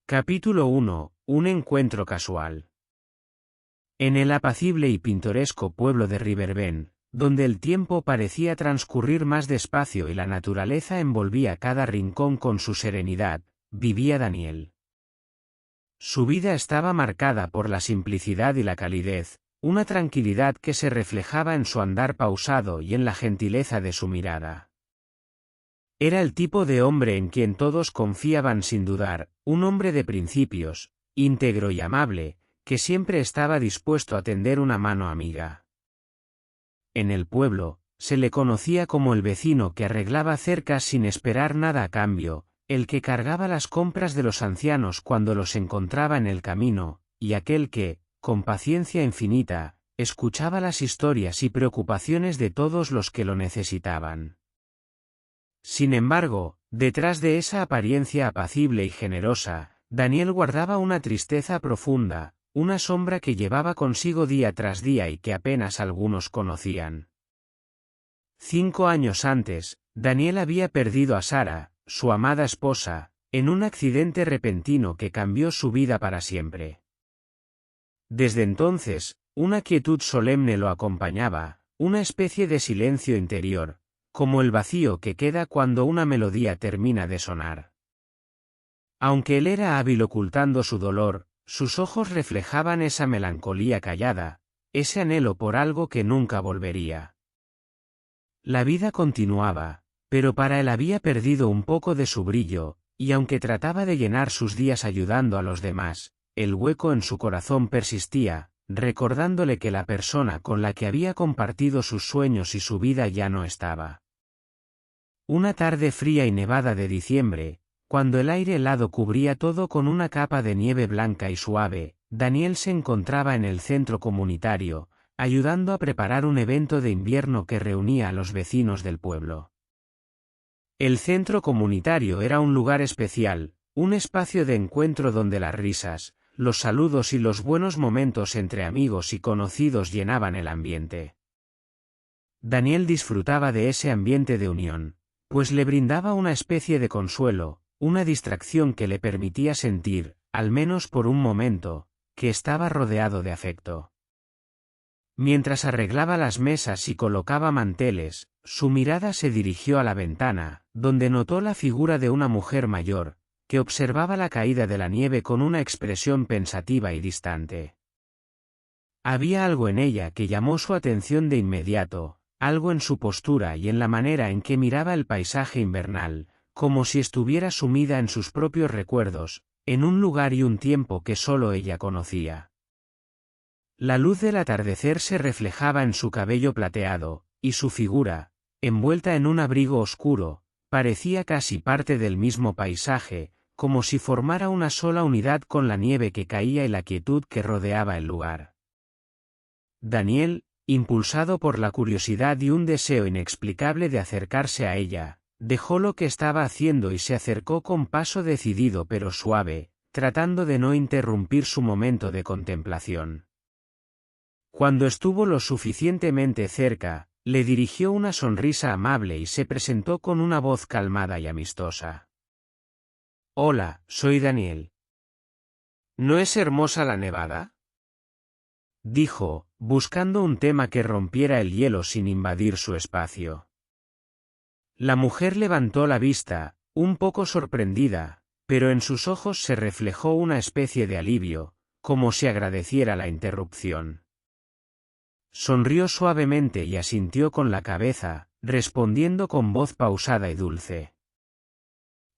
Capítulo 1. Un encuentro casual. En el apacible y pintoresco pueblo de Riverbend, donde el tiempo parecía transcurrir más despacio y la naturaleza envolvía cada rincón con su serenidad, vivía Daniel. Su vida estaba marcada por la simplicidad y la calidez, una tranquilidad que se reflejaba en su andar pausado y en la gentileza de su mirada. Era el tipo de hombre en quien todos confiaban sin dudar, un hombre de principios, íntegro y amable, que siempre estaba dispuesto a tender una mano amiga. En el pueblo, se le conocía como el vecino que arreglaba cercas sin esperar nada a cambio, el que cargaba las compras de los ancianos cuando los encontraba en el camino, y aquel que, con paciencia infinita, escuchaba las historias y preocupaciones de todos los que lo necesitaban. Sin embargo, detrás de esa apariencia apacible y generosa, Daniel guardaba una tristeza profunda, una sombra que llevaba consigo día tras día y que apenas algunos conocían. 5 años antes, Daniel había perdido a Sara, su amada esposa, en un accidente repentino que cambió su vida para siempre. Desde entonces, una quietud solemne lo acompañaba, una especie de silencio interior, como el vacío que queda cuando una melodía termina de sonar. Aunque él era hábil ocultando su dolor, sus ojos reflejaban esa melancolía callada, ese anhelo por algo que nunca volvería. La vida continuaba, pero para él había perdido un poco de su brillo, y aunque trataba de llenar sus días ayudando a los demás, el hueco en su corazón persistía, recordándole que la persona con la que había compartido sus sueños y su vida ya no estaba. Una tarde fría y nevada de diciembre, cuando el aire helado cubría todo con una capa de nieve blanca y suave, Daniel se encontraba en el centro comunitario, ayudando a preparar un evento de invierno que reunía a los vecinos del pueblo. El centro comunitario era un lugar especial, un espacio de encuentro donde las risas, los saludos y los buenos momentos entre amigos y conocidos llenaban el ambiente. Daniel disfrutaba de ese ambiente de unión, pues le brindaba una especie de consuelo, una distracción que le permitía sentir, al menos por un momento, que estaba rodeado de afecto. Mientras arreglaba las mesas y colocaba manteles, su mirada se dirigió a la ventana, donde notó la figura de una mujer mayor, que observaba la caída de la nieve con una expresión pensativa y distante. Había algo en ella que llamó su atención de inmediato, algo en su postura y en la manera en que miraba el paisaje invernal, como si estuviera sumida en sus propios recuerdos, en un lugar y un tiempo que solo ella conocía. La luz del atardecer se reflejaba en su cabello plateado, y su figura, envuelta en un abrigo oscuro, parecía casi parte del mismo paisaje, como si formara una sola unidad con la nieve que caía y la quietud que rodeaba el lugar. Daniel, impulsado por la curiosidad y un deseo inexplicable de acercarse a ella, dejó lo que estaba haciendo y se acercó con paso decidido pero suave, tratando de no interrumpir su momento de contemplación. Cuando estuvo lo suficientemente cerca, le dirigió una sonrisa amable y se presentó con una voz calmada y amistosa. «Hola, soy Daniel». «¿No es hermosa la nevada?», dijo, buscando un tema que rompiera el hielo sin invadir su espacio. La mujer levantó la vista, un poco sorprendida, pero en sus ojos se reflejó una especie de alivio, como si agradeciera la interrupción. Sonrió suavemente y asintió con la cabeza, respondiendo con voz pausada y dulce.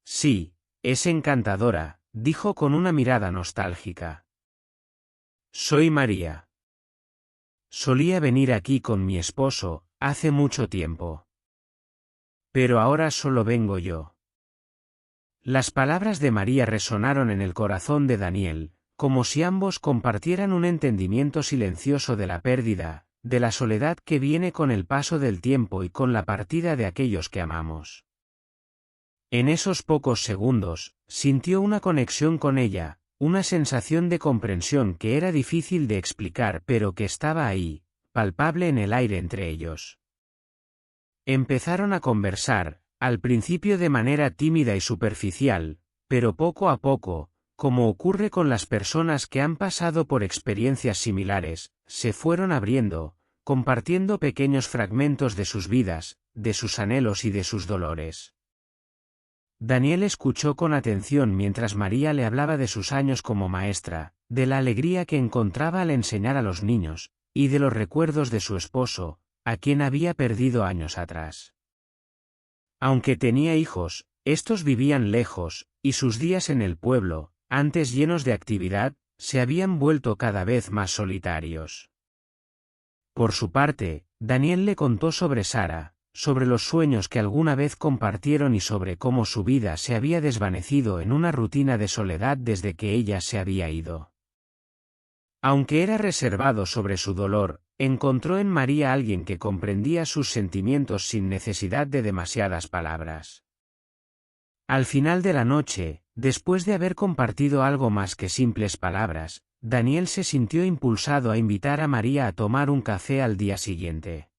«Sí, es encantadora», dijo con una mirada nostálgica. «Soy María. Solía venir aquí con mi esposo, hace mucho tiempo. Pero ahora solo vengo yo». Las palabras de María resonaron en el corazón de Daniel, como si ambos compartieran un entendimiento silencioso de la pérdida, de la soledad que viene con el paso del tiempo y con la partida de aquellos que amamos. En esos pocos segundos, sintió una conexión con ella, una sensación de comprensión que era difícil de explicar pero que estaba ahí, palpable en el aire entre ellos. Empezaron a conversar, al principio de manera tímida y superficial, pero poco a poco, como ocurre con las personas que han pasado por experiencias similares, se fueron abriendo, compartiendo pequeños fragmentos de sus vidas, de sus anhelos y de sus dolores. Daniel escuchó con atención mientras María le hablaba de sus años como maestra, de la alegría que encontraba al enseñar a los niños, y de los recuerdos de su esposo, a quien había perdido años atrás. Aunque tenía hijos, estos vivían lejos, y sus días en el pueblo, antes llenos de actividad, se habían vuelto cada vez más solitarios. Por su parte, Daniel le contó sobre Sara, sobre los sueños que alguna vez compartieron y sobre cómo su vida se había desvanecido en una rutina de soledad desde que ella se había ido. Aunque era reservado sobre su dolor, encontró en María alguien que comprendía sus sentimientos sin necesidad de demasiadas palabras. Al final de la noche, después de haber compartido algo más que simples palabras, Daniel se sintió impulsado a invitar a María a tomar un café al día siguiente.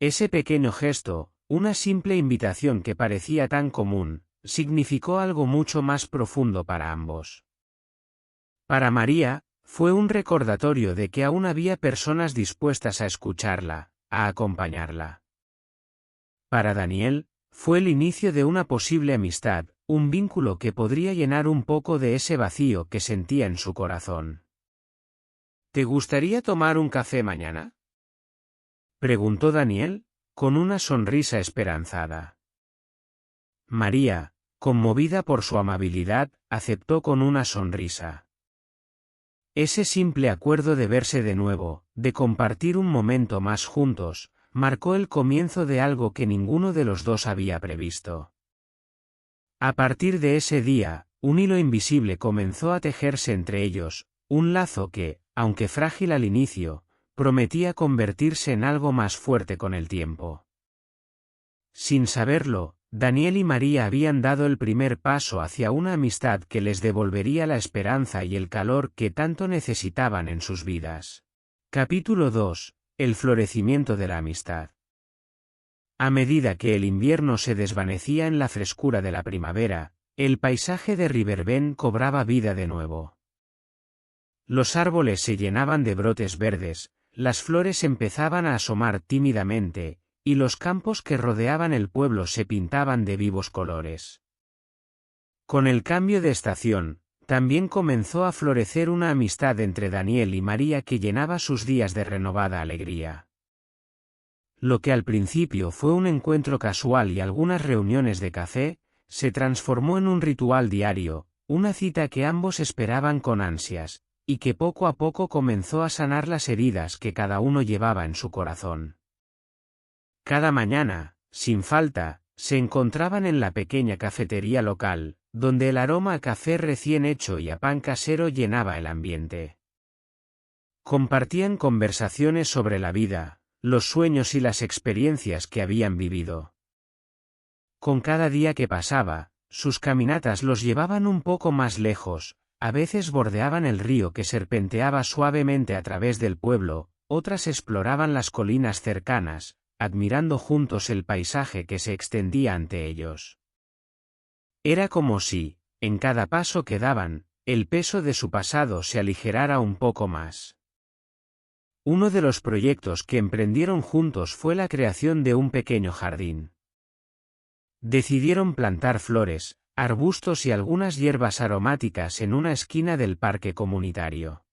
Ese pequeño gesto, una simple invitación que parecía tan común, significó algo mucho más profundo para ambos. Para María, fue un recordatorio de que aún había personas dispuestas a escucharla, a acompañarla. Para Daniel, fue el inicio de una posible amistad, un vínculo que podría llenar un poco de ese vacío que sentía en su corazón. ¿Te gustaría tomar un café mañana?, preguntó Daniel, con una sonrisa esperanzada. María, conmovida por su amabilidad, aceptó con una sonrisa. Ese simple acuerdo de verse de nuevo, de compartir un momento más juntos, marcó el comienzo de algo que ninguno de los dos había previsto. A partir de ese día, un hilo invisible comenzó a tejerse entre ellos, un lazo que, aunque frágil al inicio, prometía convertirse en algo más fuerte con el tiempo. Sin saberlo, Daniel y María habían dado el primer paso hacia una amistad que les devolvería la esperanza y el calor que tanto necesitaban en sus vidas. Capítulo 2. El florecimiento de la amistad. A medida que el invierno se desvanecía en la frescura de la primavera, el paisaje de Riverbend cobraba vida de nuevo. Los árboles se llenaban de brotes verdes, las flores empezaban a asomar tímidamente, y los campos que rodeaban el pueblo se pintaban de vivos colores. Con el cambio de estación, también comenzó a florecer una amistad entre Daniel y María que llenaba sus días de renovada alegría. Lo que al principio fue un encuentro casual y algunas reuniones de café, se transformó en un ritual diario, una cita que ambos esperaban con ansias, y que poco a poco comenzó a sanar las heridas que cada uno llevaba en su corazón. Cada mañana, sin falta, se encontraban en la pequeña cafetería local, donde el aroma a café recién hecho y a pan casero llenaba el ambiente. Compartían conversaciones sobre la vida, los sueños y las experiencias que habían vivido. Con cada día que pasaba, sus caminatas los llevaban un poco más lejos, a veces bordeaban el río que serpenteaba suavemente a través del pueblo, otras exploraban las colinas cercanas, admirando juntos el paisaje que se extendía ante ellos. Era como si, en cada paso que daban, el peso de su pasado se aligerara un poco más. Uno de los proyectos que emprendieron juntos fue la creación de un pequeño jardín. Decidieron plantar flores, arbustos y algunas hierbas aromáticas en una esquina del parque comunitario.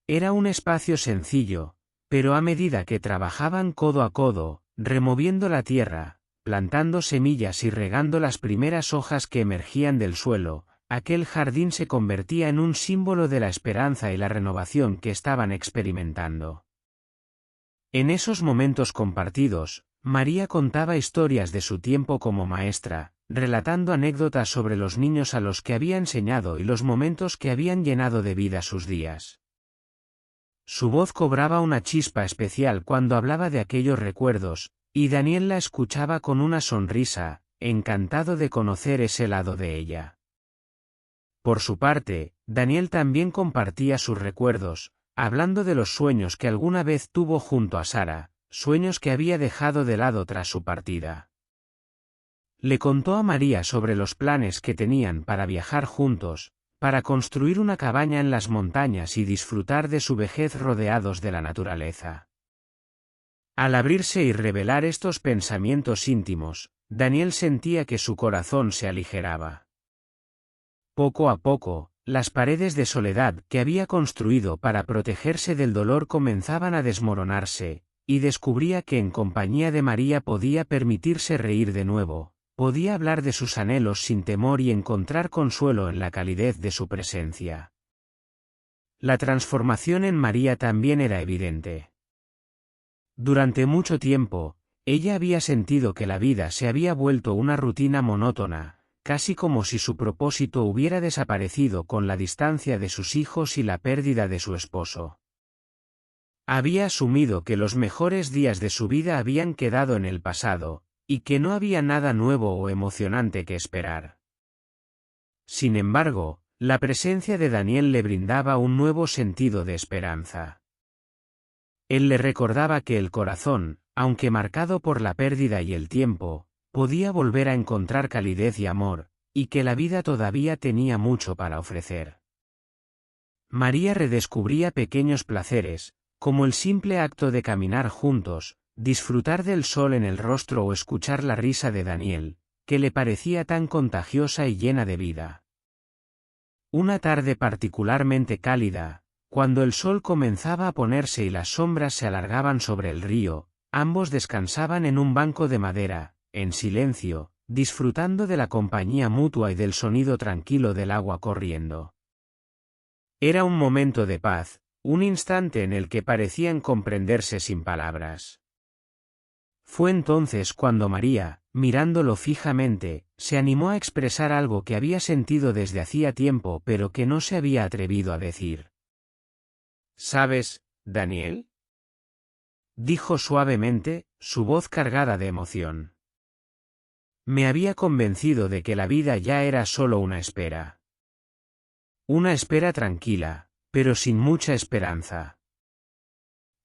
Era un espacio sencillo, pero a medida que trabajaban codo a codo, removiendo la tierra, plantando semillas y regando las primeras hojas que emergían del suelo, aquel jardín se convertía en un símbolo de la esperanza y la renovación que estaban experimentando. En esos momentos compartidos, María contaba historias de su tiempo como maestra, relatando anécdotas sobre los niños a los que había enseñado y los momentos que habían llenado de vida sus días. Su voz cobraba una chispa especial cuando hablaba de aquellos recuerdos, y Daniel la escuchaba con una sonrisa, encantado de conocer ese lado de ella. Por su parte, Daniel también compartía sus recuerdos, hablando de los sueños que alguna vez tuvo junto a Sara, sueños que había dejado de lado tras su partida. Le contó a María sobre los planes que tenían para viajar juntos, para construir una cabaña en las montañas y disfrutar de su vejez rodeados de la naturaleza. Al abrirse y revelar estos pensamientos íntimos, Daniel sentía que su corazón se aligeraba. Poco a poco, las paredes de soledad que había construido para protegerse del dolor comenzaban a desmoronarse, y descubría que en compañía de María podía permitirse reír de nuevo, podía hablar de sus anhelos sin temor y encontrar consuelo en la calidez de su presencia. La transformación en María también era evidente. Durante mucho tiempo, ella había sentido que la vida se había vuelto una rutina monótona, casi como si su propósito hubiera desaparecido con la distancia de sus hijos y la pérdida de su esposo. Había asumido que los mejores días de su vida habían quedado en el pasado, y que no había nada nuevo o emocionante que esperar. Sin embargo, la presencia de Daniel le brindaba un nuevo sentido de esperanza. Él le recordaba que el corazón, aunque marcado por la pérdida y el tiempo, podía volver a encontrar calidez y amor, y que la vida todavía tenía mucho para ofrecer. María redescubría pequeños placeres, como el simple acto de caminar juntos, disfrutar del sol en el rostro o escuchar la risa de Daniel, que le parecía tan contagiosa y llena de vida. Una tarde particularmente cálida, cuando el sol comenzaba a ponerse y las sombras se alargaban sobre el río, ambos descansaban en un banco de madera, en silencio, disfrutando de la compañía mutua y del sonido tranquilo del agua corriendo. Era un momento de paz, un instante en el que parecían comprenderse sin palabras. Fue entonces cuando María, mirándolo fijamente, se animó a expresar algo que había sentido desde hacía tiempo pero que no se había atrevido a decir. ¿Sabes, Daniel?, dijo suavemente, su voz cargada de emoción. Me había convencido de que la vida ya era solo una espera. Una espera tranquila, pero sin mucha esperanza.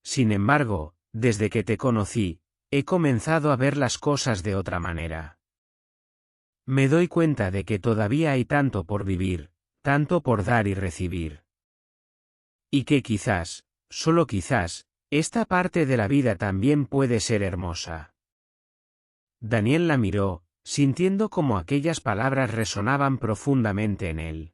Sin embargo, desde que te conocí, he comenzado a ver las cosas de otra manera. Me doy cuenta de que todavía hay tanto por vivir, tanto por dar y recibir. Y que quizás, solo quizás, esta parte de la vida también puede ser hermosa. Daniel la miró, sintiendo como aquellas palabras resonaban profundamente en él.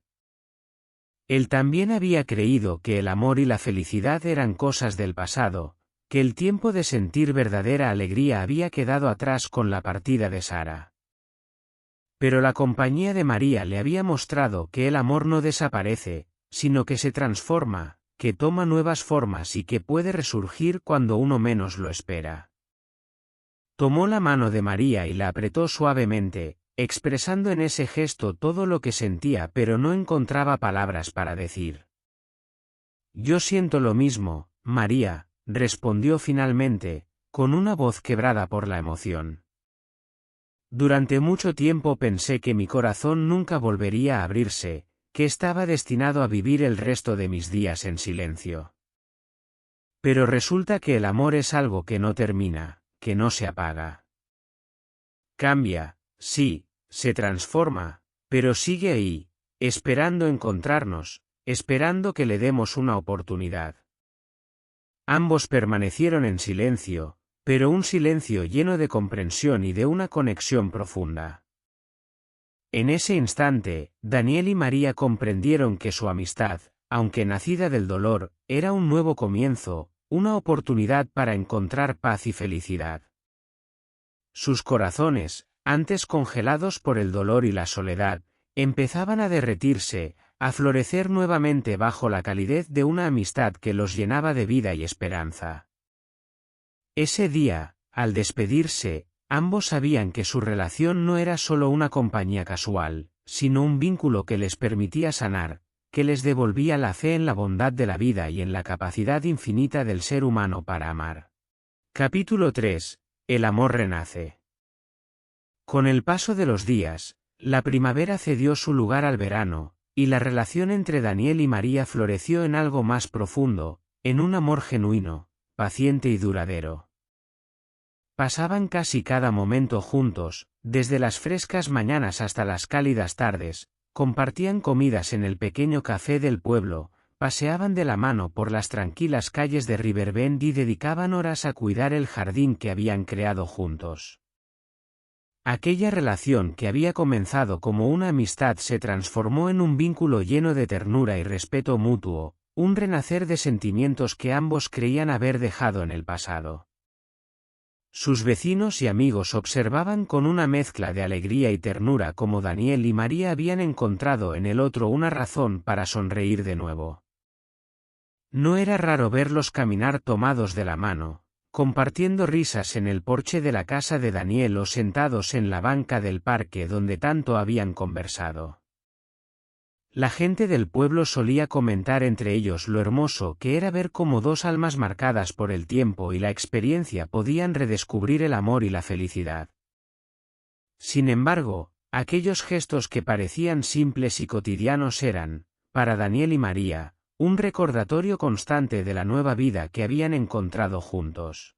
Él también había creído que el amor y la felicidad eran cosas del pasado, que el tiempo de sentir verdadera alegría había quedado atrás con la partida de Sara. Pero la compañía de María le había mostrado que el amor no desaparece, sino que se transforma, que toma nuevas formas y que puede resurgir cuando uno menos lo espera. Tomó la mano de María y la apretó suavemente, expresando en ese gesto todo lo que sentía pero no encontraba palabras para decir. Yo siento lo mismo, María, respondió finalmente, con una voz quebrada por la emoción. Durante mucho tiempo pensé que mi corazón nunca volvería a abrirse, que estaba destinado a vivir el resto de mis días en silencio. Pero resulta que el amor es algo que no termina, que no se apaga. Cambia, sí, se transforma, pero sigue ahí, esperando encontrarnos, esperando que le demos una oportunidad. Ambos permanecieron en silencio, pero un silencio lleno de comprensión y de una conexión profunda. En ese instante, Daniel y María comprendieron que su amistad, aunque nacida del dolor, era un nuevo comienzo, una oportunidad para encontrar paz y felicidad. Sus corazones, antes congelados por el dolor y la soledad, empezaban a derretirse, a florecer nuevamente bajo la calidez de una amistad que los llenaba de vida y esperanza. Ese día, al despedirse, ambos sabían que su relación no era solo una compañía casual, sino un vínculo que les permitía sanar, que les devolvía la fe en la bondad de la vida y en la capacidad infinita del ser humano para amar. Capítulo 3. El amor renace. Con el paso de los días, la primavera cedió su lugar al verano, y la relación entre Daniel y María floreció en algo más profundo, en un amor genuino, paciente y duradero. pasaban casi cada momento juntos, desde las frescas mañanas hasta las cálidas tardes, compartían comidas en el pequeño café del pueblo, paseaban de la mano por las tranquilas calles de Riverbend y dedicaban horas a cuidar el jardín que habían creado juntos. Aquella relación que había comenzado como una amistad se transformó en un vínculo lleno de ternura y respeto mutuo, un renacer de sentimientos que ambos creían haber dejado en el pasado. Sus vecinos y amigos observaban con una mezcla de alegría y ternura cómo Daniel y María habían encontrado en el otro una razón para sonreír de nuevo. No era raro verlos caminar tomados de la mano, compartiendo risas en el porche de la casa de Daniel o sentados en la banca del parque donde tanto habían conversado. La gente del pueblo solía comentar entre ellos lo hermoso que era ver cómo dos almas marcadas por el tiempo y la experiencia podían redescubrir el amor y la felicidad. Sin embargo, aquellos gestos que parecían simples y cotidianos eran, para Daniel y María, un recordatorio constante de la nueva vida que habían encontrado juntos.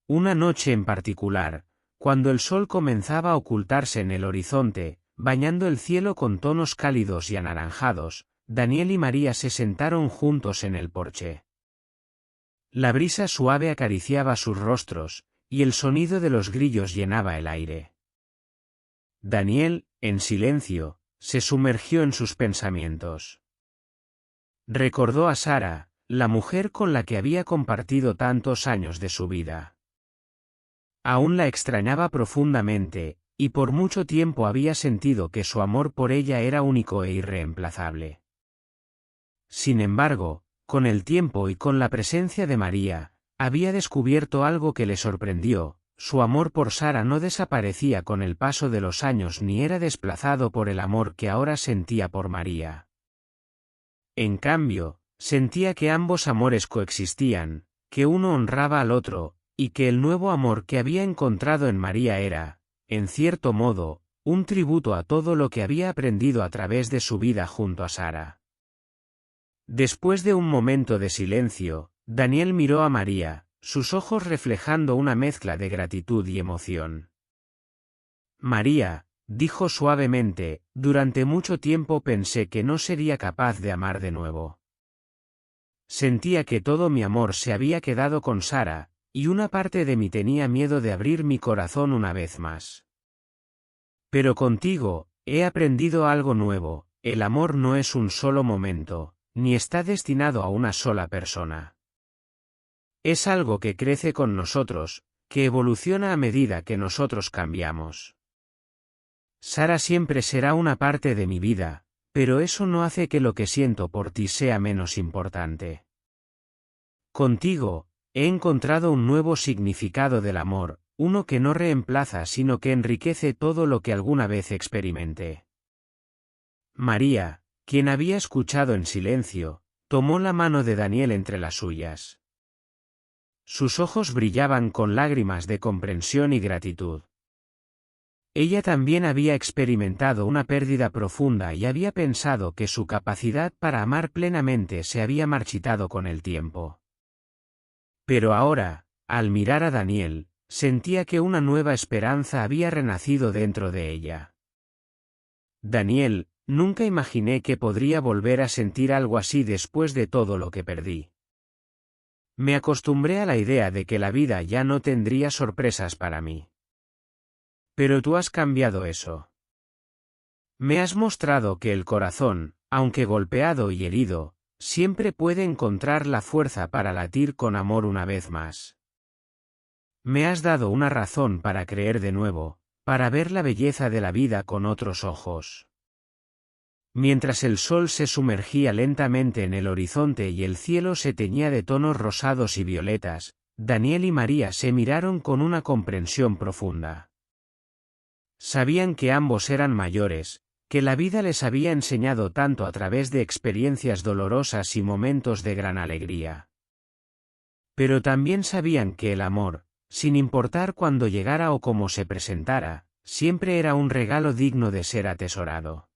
Una noche en particular, cuando el sol comenzaba a ocultarse en el horizonte, bañando el cielo con tonos cálidos y anaranjados, Daniel y María se sentaron juntos en el porche. La brisa suave acariciaba sus rostros, y el sonido de los grillos llenaba el aire. Daniel, en silencio, se sumergió en sus pensamientos. Recordó a Sara, la mujer con la que había compartido tantos años de su vida. Aún la extrañaba profundamente, y por mucho tiempo había sentido que su amor por ella era único e irreemplazable. Sin embargo, con el tiempo y con la presencia de María, había descubierto algo que le sorprendió: su amor por Sara no desaparecía con el paso de los años ni era desplazado por el amor que ahora sentía por María. En cambio, sentía que ambos amores coexistían, que uno honraba al otro, y que el nuevo amor que había encontrado en María era, en cierto modo, un tributo a todo lo que había aprendido a través de su vida junto a Sara. Después de un momento de silencio, Daniel miró a María, sus ojos reflejando una mezcla de gratitud y emoción. María, dijo suavemente, durante mucho tiempo pensé que no sería capaz de amar de nuevo. Sentía que todo mi amor se había quedado con Sara, y una parte de mí tenía miedo de abrir mi corazón una vez más. Pero contigo, he aprendido algo nuevo: el amor no es un solo momento, ni está destinado a una sola persona. Es algo que crece con nosotros, que evoluciona a medida que nosotros cambiamos. Sara siempre será una parte de mi vida, pero eso no hace que lo que siento por ti sea menos importante. Contigo, he encontrado un nuevo significado del amor, uno que no reemplaza sino que enriquece todo lo que alguna vez experimenté. María, quien había escuchado en silencio, tomó la mano de Daniel entre las suyas. Sus ojos brillaban con lágrimas de comprensión y gratitud. Ella también había experimentado una pérdida profunda y había pensado que su capacidad para amar plenamente se había marchitado con el tiempo. Pero ahora, al mirar a Daniel, sentía que una nueva esperanza había renacido dentro de ella. Daniel, nunca imaginé que podría volver a sentir algo así después de todo lo que perdí. Me acostumbré a la idea de que la vida ya no tendría sorpresas para mí. Pero tú has cambiado eso. Me has mostrado que el corazón, aunque golpeado y herido, siempre puede encontrar la fuerza para latir con amor una vez más. Me has dado una razón para creer de nuevo, para ver la belleza de la vida con otros ojos. Mientras el sol se sumergía lentamente en el horizonte y el cielo se teñía de tonos rosados y violetas, Daniel y María se miraron con una comprensión profunda. Sabían que ambos eran mayores, que la vida les había enseñado tanto a través de experiencias dolorosas y momentos de gran alegría. Pero también sabían que el amor, sin importar cuándo llegara o cómo se presentara, siempre era un regalo digno de ser atesorado.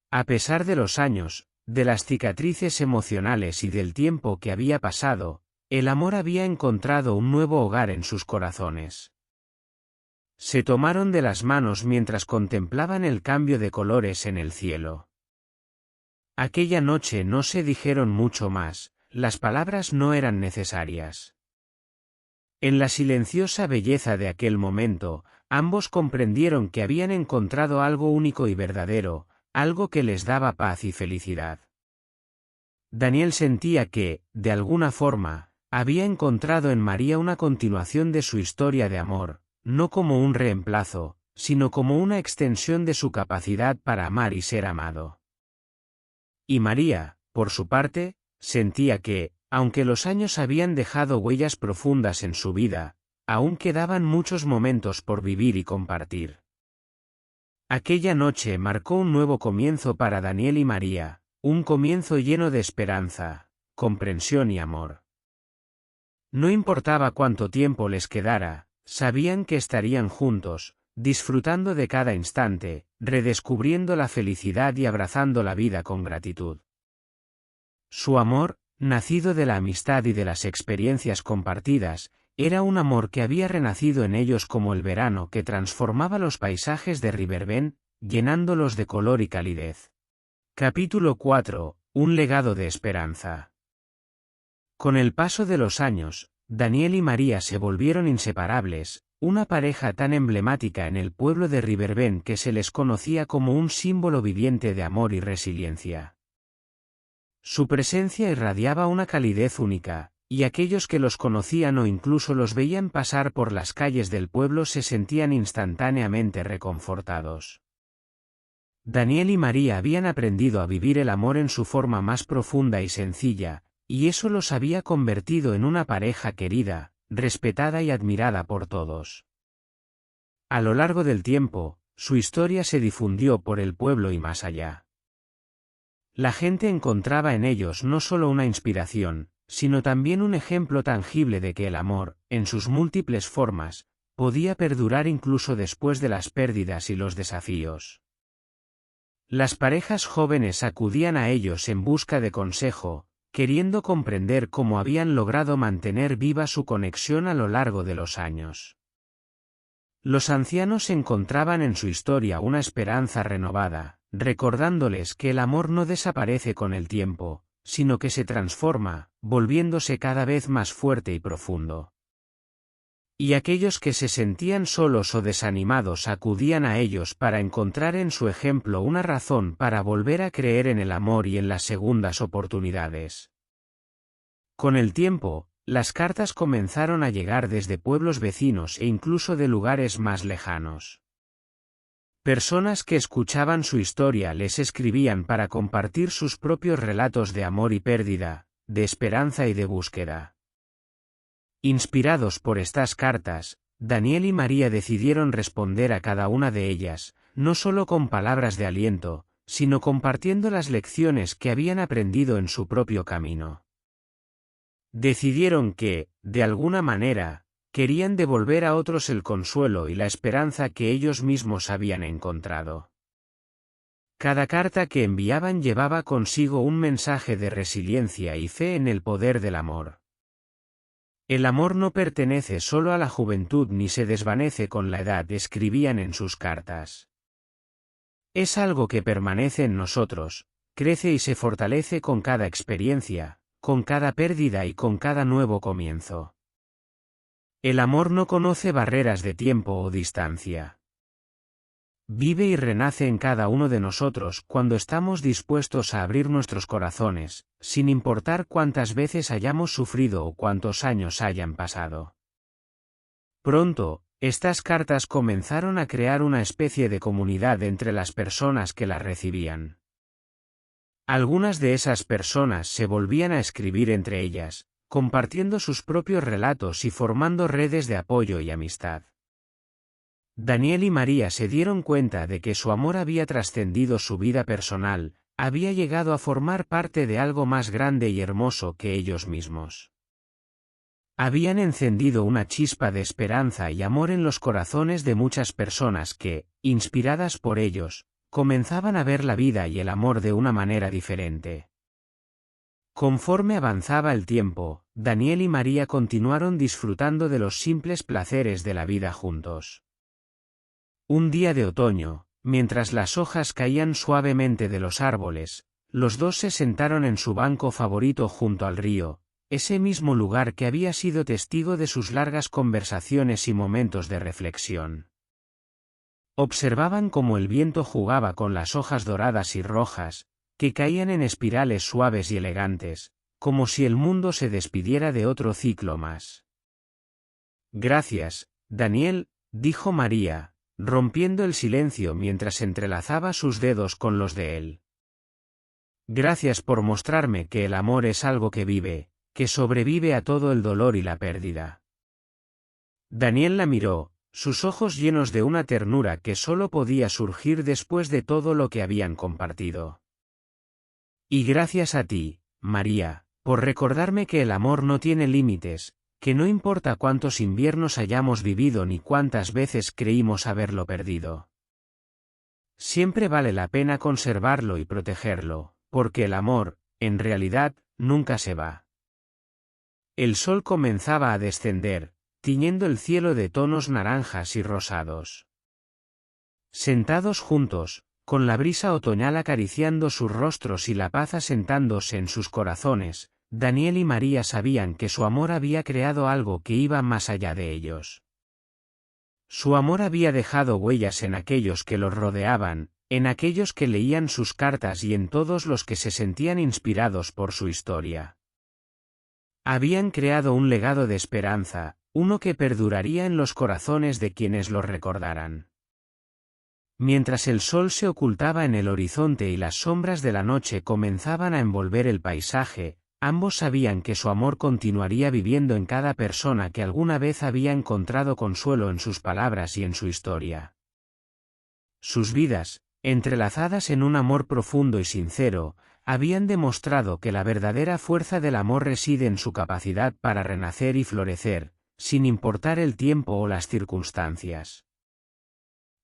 A pesar de los años, de las cicatrices emocionales y del tiempo que había pasado, el amor había encontrado un nuevo hogar en sus corazones. Se tomaron de las manos mientras contemplaban el cambio de colores en el cielo. Aquella noche no se dijeron mucho más, las palabras no eran necesarias. En la silenciosa belleza de aquel momento, ambos comprendieron que habían encontrado algo único y verdadero, algo que les daba paz y felicidad. Daniel sentía que, de alguna forma, había encontrado en María una continuación de su historia de amor, no como un reemplazo, sino como una extensión de su capacidad para amar y ser amado. Y María, por su parte, sentía que, aunque los años habían dejado huellas profundas en su vida, aún quedaban muchos momentos por vivir y compartir. Aquella noche marcó un nuevo comienzo para Daniel y María, un comienzo lleno de esperanza, comprensión y amor. No importaba cuánto tiempo les quedara, sabían que estarían juntos, disfrutando de cada instante, redescubriendo la felicidad y abrazando la vida con gratitud. Su amor, nacido de la amistad y de las experiencias compartidas, era un amor que había renacido en ellos como el verano que transformaba los paisajes de Riverbend, llenándolos de color y calidez. Capítulo 4. Un legado de esperanza. Con el paso de los años, Daniel y María se volvieron inseparables, una pareja tan emblemática en el pueblo de Riverbend que se les conocía como un símbolo viviente de amor y resiliencia. Su presencia irradiaba una calidez única, y aquellos que los conocían o incluso los veían pasar por las calles del pueblo se sentían instantáneamente reconfortados. Daniel y María habían aprendido a vivir el amor en su forma más profunda y sencilla, y eso los había convertido en una pareja querida, respetada y admirada por todos. A lo largo del tiempo, su historia se difundió por el pueblo y más allá. La gente encontraba en ellos no solo una inspiración, sino también un ejemplo tangible de que el amor, en sus múltiples formas, podía perdurar incluso después de las pérdidas y los desafíos. Las parejas jóvenes acudían a ellos en busca de consejo, queriendo comprender cómo habían logrado mantener viva su conexión a lo largo de los años. Los ancianos encontraban en su historia una esperanza renovada, recordándoles que el amor no desaparece con el tiempo, sino que se transforma, volviéndose cada vez más fuerte y profundo. Y aquellos que se sentían solos o desanimados acudían a ellos para encontrar en su ejemplo una razón para volver a creer en el amor y en las segundas oportunidades. Con el tiempo, las cartas comenzaron a llegar desde pueblos vecinos e incluso de lugares más lejanos. Personas que escuchaban su historia les escribían para compartir sus propios relatos de amor y pérdida, de esperanza y de búsqueda. Inspirados por estas cartas, Daniel y María decidieron responder a cada una de ellas, no solo con palabras de aliento, sino compartiendo las lecciones que habían aprendido en su propio camino. Decidieron que, de alguna manera, querían devolver a otros el consuelo y la esperanza que ellos mismos habían encontrado. Cada carta que enviaban llevaba consigo un mensaje de resiliencia y fe en el poder del amor. El amor no pertenece solo a la juventud ni se desvanece con la edad, escribían en sus cartas. Es algo que permanece en nosotros, crece y se fortalece con cada experiencia, con cada pérdida y con cada nuevo comienzo. El amor no conoce barreras de tiempo o distancia. Vive y renace en cada uno de nosotros cuando estamos dispuestos a abrir nuestros corazones, sin importar cuántas veces hayamos sufrido o cuántos años hayan pasado. Pronto, estas cartas comenzaron a crear una especie de comunidad entre las personas que las recibían. Algunas de esas personas se volvían a escribir entre ellas, compartiendo sus propios relatos y formando redes de apoyo y amistad. Daniel y María se dieron cuenta de que su amor había trascendido su vida personal, había llegado a formar parte de algo más grande y hermoso que ellos mismos. Habían encendido una chispa de esperanza y amor en los corazones de muchas personas que, inspiradas por ellos, comenzaban a ver la vida y el amor de una manera diferente. Conforme avanzaba el tiempo, Daniel y María continuaron disfrutando de los simples placeres de la vida juntos. Un día de otoño, mientras las hojas caían suavemente de los árboles, los dos se sentaron en su banco favorito junto al río, ese mismo lugar que había sido testigo de sus largas conversaciones y momentos de reflexión. Observaban cómo el viento jugaba con las hojas doradas y rojas, que caían en espirales suaves y elegantes, como si el mundo se despidiera de otro ciclo más. Gracias, Daniel, dijo María, rompiendo el silencio mientras entrelazaba sus dedos con los de él. Gracias por mostrarme que el amor es algo que vive, que sobrevive a todo el dolor y la pérdida. Daniel la miró, sus ojos llenos de una ternura que solo podía surgir después de todo lo que habían compartido. Y gracias a ti, María, por recordarme que el amor no tiene límites, que no importa cuántos inviernos hayamos vivido ni cuántas veces creímos haberlo perdido. Siempre vale la pena conservarlo y protegerlo, porque el amor, en realidad, nunca se va. El sol comenzaba a descender, tiñendo el cielo de tonos naranjas y rosados. Sentados juntos, con la brisa otoñal acariciando sus rostros y la paz asentándose en sus corazones, Daniel y María sabían que su amor había creado algo que iba más allá de ellos. Su amor había dejado huellas en aquellos que los rodeaban, en aquellos que leían sus cartas y en todos los que se sentían inspirados por su historia. Habían creado un legado de esperanza, uno que perduraría en los corazones de quienes los recordaran. Mientras el sol se ocultaba en el horizonte y las sombras de la noche comenzaban a envolver el paisaje, ambos sabían que su amor continuaría viviendo en cada persona que alguna vez había encontrado consuelo en sus palabras y en su historia. Sus vidas, entrelazadas en un amor profundo y sincero, habían demostrado que la verdadera fuerza del amor reside en su capacidad para renacer y florecer, sin importar el tiempo o las circunstancias.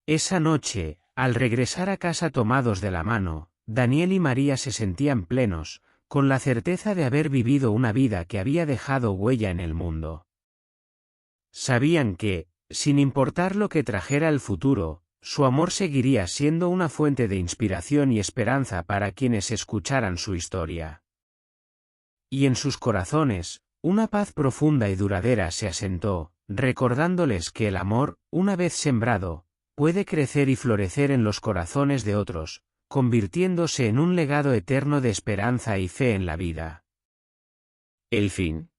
Esa noche, al regresar a casa tomados de la mano, Daniel y María se sentían plenos, con la certeza de haber vivido una vida que había dejado huella en el mundo. Sabían que, sin importar lo que trajera el futuro, su amor seguiría siendo una fuente de inspiración y esperanza para quienes escucharan su historia. Y en sus corazones, una paz profunda y duradera se asentó, recordándoles que el amor, una vez sembrado, puede crecer y florecer en los corazones de otros, convirtiéndose en un legado eterno de esperanza y fe en la vida. El fin.